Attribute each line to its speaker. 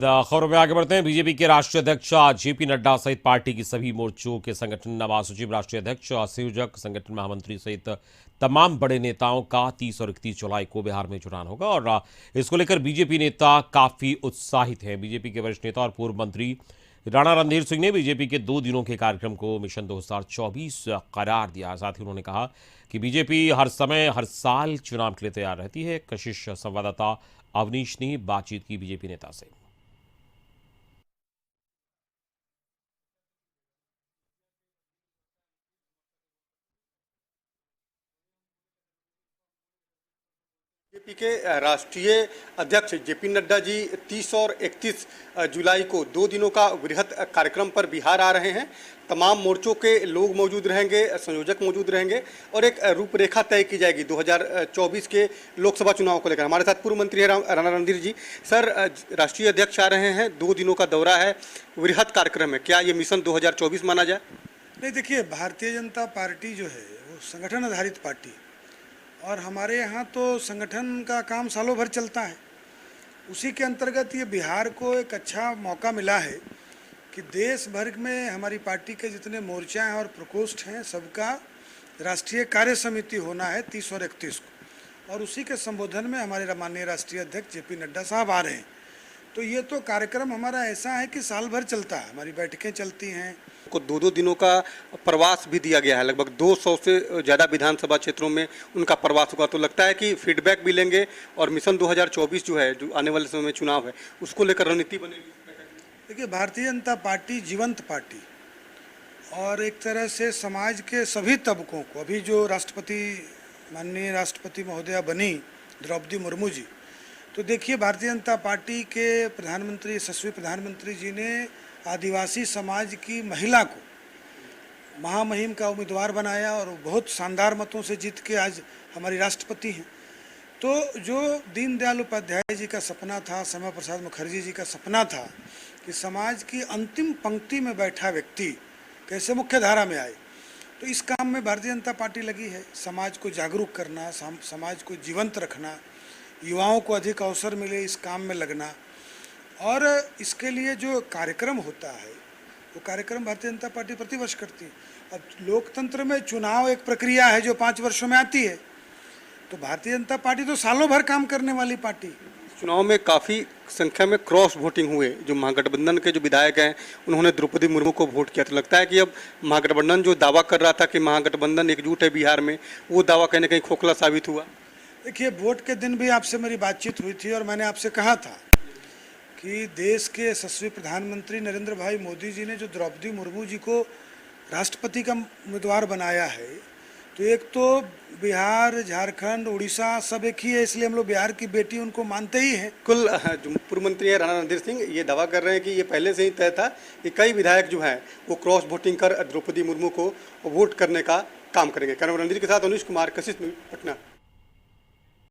Speaker 1: खबरों में आगे बढ़ते हैं। बीजेपी के राष्ट्रीय अध्यक्ष जेपी नड्डा सहित पार्टी की सभी मोर्चों के संगठन महासचिव, राष्ट्रीय अध्यक्ष, संयोजक, संगठन महामंत्री सहित तमाम बड़े नेताओं का 30 और 31 जुलाई को बिहार में चुनाव होगा और इसको लेकर बीजेपी नेता काफी उत्साहित हैं। बीजेपी के वरिष्ठ नेता और पूर्व मंत्री राणा रणधीर सिंह ने बीजेपी के 2 दिनों के कार्यक्रम को मिशन 2024 करार दिया। साथ ही उन्होंने कहा कि बीजेपी हर समय हर साल चुनाव के लिए तैयार रहती है। कशिश संवाददाता अवनीश ने बातचीत की बीजेपी नेता से।
Speaker 2: बीजेपी के राष्ट्रीय अध्यक्ष जेपी नड्डा जी 30 और 31 जुलाई को 2 दिनों का वृहद कार्यक्रम पर बिहार आ रहे हैं। तमाम मोर्चों के लोग मौजूद रहेंगे, संयोजक मौजूद रहेंगे और एक रूपरेखा तय की जाएगी 2024 के लोकसभा चुनाव को लेकर। हमारे साथ पूर्व मंत्री है राणा रणधीर जी। सर, राष्ट्रीय अध्यक्ष आ रहे हैं, 2 दिनों का दौरा है, वृहद कार्यक्रम है, क्या ये मिशन 2024 माना जाए?
Speaker 3: नहीं, देखिए, भारतीय जनता पार्टी जो है वो संगठन आधारित पार्टी, और हमारे यहाँ तो संगठन का काम सालों भर चलता है। उसी के अंतर्गत ये बिहार को एक अच्छा मौका मिला है कि देश भर में हमारी पार्टी के जितने मोर्चा हैं और प्रकोष्ठ हैं, सबका राष्ट्रीय कार्य समिति होना है 30 और 31 को, और उसी के संबोधन में हमारे माननीय राष्ट्रीय अध्यक्ष जेपी नड्डा साहब आ रहे हैं। तो ये तो कार्यक्रम हमारा ऐसा है कि साल भर चलता है, हमारी बैठकें चलती हैं।
Speaker 2: को 2-2 दिनों का प्रवास भी दिया गया है, लगभग 200 से ज़्यादा विधानसभा क्षेत्रों में उनका प्रवास होगा। तो लगता है कि फीडबैक भी लेंगे और मिशन 2024 जो है, जो आने वाले समय में चुनाव है, उसको लेकर रणनीति बनेगी।
Speaker 3: देखिए, भारतीय जनता पार्टी जीवंत पार्टी और एक तरह से समाज के सभी तबकों को, अभी जो माननीय राष्ट्रपति महोदया बनी द्रौपदी मुर्मू जी, तो देखिए, भारतीय जनता पार्टी के प्रधानमंत्री, यशस्वी प्रधानमंत्री जी ने आदिवासी समाज की महिला को महामहिम का उम्मीदवार बनाया और बहुत शानदार मतों से जीत के आज हमारी राष्ट्रपति हैं। तो जो दीनदयाल उपाध्याय जी का सपना था, श्यामा प्रसाद मुखर्जी जी का सपना था कि समाज की अंतिम पंक्ति में बैठा व्यक्ति कैसे मुख्य धारा में आए, तो इस काम में भारतीय जनता पार्टी लगी है। समाज को जागरूक करना, समाज को जीवंत रखना, युवाओं को अधिक अवसर मिले इस काम में लगना, और इसके लिए जो कार्यक्रम होता है वो कार्यक्रम भारतीय जनता पार्टी प्रतिवर्ष करती है। अब लोकतंत्र में चुनाव एक प्रक्रिया है जो 5 वर्षों में आती है, तो भारतीय जनता पार्टी तो सालों भर काम करने वाली पार्टी।
Speaker 2: चुनाव में काफ़ी संख्या में क्रॉस वोटिंग हुए। जो महागठबंधन के जो विधायक हैं, उन्होंने द्रौपदी मुर्मू को वोट किया। तो लगता है कि अब महागठबंधन जो दावा कर रहा था कि महागठबंधन एकजुट है बिहार में, वो दावा कहीं ना कहीं खोखला साबित हुआ।
Speaker 3: देखिए, वोट के दिन भी आपसे मेरी बातचीत हुई थी और मैंने आपसे कहा था कि देश के यशस्वी प्रधानमंत्री नरेंद्र भाई मोदी जी ने जो द्रौपदी मुर्मू जी को राष्ट्रपति का उम्मीदवार बनाया है, तो एक तो बिहार, झारखंड, उड़ीसा सब एक ही है, इसलिए हम लोग बिहार की बेटी उनको मानते ही हैं।
Speaker 2: कुल जो पूर्व मंत्री है राणा रणधीर सिंह, ये दावा कर रहे हैं कि ये पहले से ही तय था कि कई विधायक जो हैं वो क्रॉस वोटिंग कर द्रौपदी मुर्मू को वोट करने का काम करेंगे। कैमरा रणधीर के साथ अवनीश कुमार, कशिश, पटना।